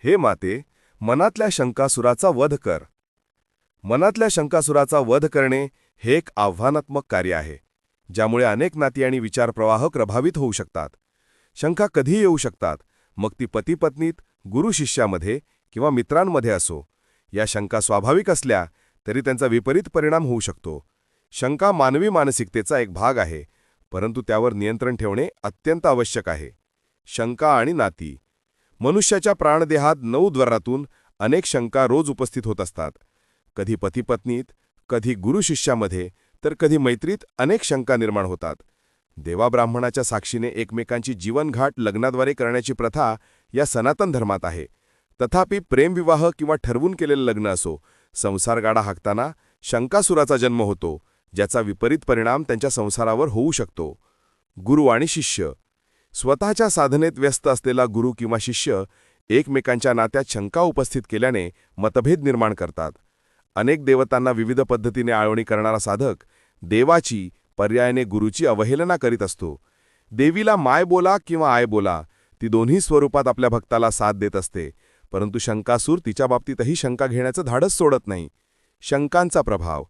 हे माते, मनातल्या शंकासुराचा वध कर. मनातल्या शंकासुराचा वध करणे हे एक आव्हानात्मक कार्य आहे, ज्यामुळे अनेक नाती आणि विचारप्रवाह प्रभावित होऊ शकतात. शंका कधी येऊ शकतात, मग ती पती-पत्नीत, गुरु-शिष्यामध्ये किंवा मित्रांमध्ये असो. या शंका स्वाभाविक असल्या तरी त्यांचा विपरीत परिणाम होऊ शकतो. शंका मानवी मानसिकतेचा एक भाग आहे, परंतु त्यावर नियंत्रण ठेवणे अत्यंत आवश्यक आहे. शंका आणि नाती. मनुष्याच्या प्राणदेहात 9 द्वारातून अनेक शंका रोज उपस्थित होत असतात. कधी पती-पत्नीत, कधी गुरु-शिष्यामध्ये, तर कधी मैत्रीत अनेक शंका निर्माण होतात. देवा-ब्राह्मणाच्या साक्षीने एकमेकांची जीवनघाट लग्नाद्वारे करण्याची प्रथा या सनातन धर्मात आहे. तथापि प्रेमविवाह किंवा ठरवून केलेलं लग्न असो, संसारगाडा हाकताना शंकासुराचा जन्म होतो, ज्याचा विपरीत परिणाम त्यांच्या संसारावर होऊ शकतो. गुरु आणि शिष्य. स्वतःच्या साधनेत व्यस्त असलेला गुरु किंवा शिष्य एकमेकांच्या नात्यात शंका उपस्थित केल्याने मतभेद निर्माण करतात. अनेक देवतांना विविध पद्धतीने आळवणी करणारा साधक देवाची, पर्यायाने गुरुची अवहेलना करीत असतो. देवीला माय बोला किंवा आय बोला, ती दोन्ही स्वरूपात आपल्या भक्ताला साथ देत असते, परंतु शंकासूर तिच्या बाबतीतही शंका घेण्याचं धाडस सोडत नाही. शंकांचा प्रभाव.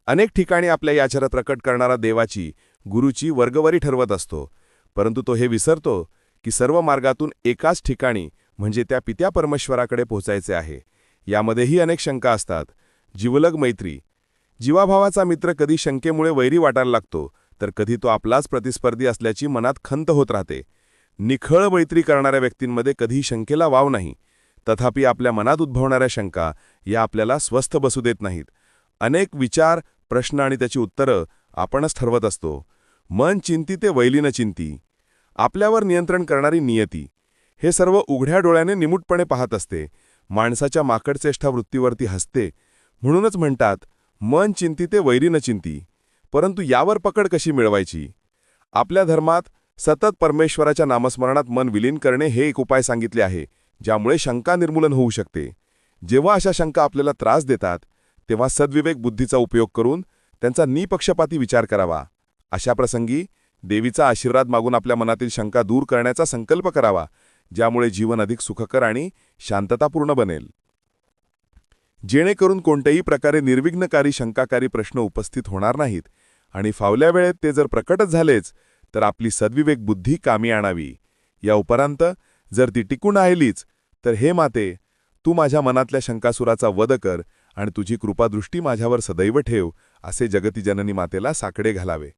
अनेक ठिकाणी आपल्या याचरात प्रकट करणारा देवाची, गुरुची वर्गवारी ठरवत असतो, परंतु तो हे विसरतो की सर्व मार्गातून एकाच ठिकाणी म्हणजे त्या पित्या परमेश्वराकडे पोहोचायचे आहे. यामध्येही अनेक शंका असतात. जिवलग मैत्री. जीवाभावाचा मित्र कधी शंकेमुळे वैरी वाटायला लागतो, तर कधी तो आपलाच प्रतिस्पर्धी असल्याची मनात खंत होत राहते. निखळ मैत्री करणाऱ्या व्यक्तींमध्ये कधी शंकेला वाव नाही. तथापि आपल्या मनात उद्भवणाऱ्या शंका या आपल्याला स्वस्थ बसू देत नाहीत. अनेक विचार, प्रश्न आणि त्याची उत्तरं आपणच ठरवत असतो. मन चिंती ते वैलीन चिंती. आपल्यावर नियंत्रण करणारी नियती. हे सर्व उघड्या डोळ्याने निमूटपणे पाहत असते, माणसाच्या माकडचेष्टा वृत्तीवरती हसते. म्हणूनच म्हणतात, मन चिंती ते वैरीन चिंती. परंतु यावर पकड कशी मिळवायची? आपल्या धर्मात सतत परमेश्वराच्या नामस्मरणात मन विलीन करणे हे एक उपाय सांगितले आहे, ज्यामुळे शंका निर्मूलन होऊ शकते. जेव्हा अशा शंका आपल्याला त्रास देतात, तेव्हा सद्विवेक बुद्धीचा उपयोग करून त्यांचा निपक्षपाती विचार करावा. अशा प्रसंगी देवीचा आशीर्वाद मागून आपल्या मनातील शंका दूर करण्याचा संकल्प करावा, ज्यामुळे जीवन अधिक सुखकर आणि शांततापूर्ण बनेल. जेणेकरून कोणत्याही प्रकारे निर्विघ्नकारी शंकाकारी प्रश्न उपस्थित होणार नाहीत आणि फावल्या वेळेत ते जर प्रकटच झालेच तर आपली सद्विवेक बुद्धी कामी आणावी. या उपरांत जर ती टिकून राहिलीच तर हे माते, तू माझ्या मनातल्या शंकासुराचा वध कर आणि तुझी कृपादृष्टी माझ्यावर सदैव ठेव, असे जगती जननी मातेला साकडे घालावे.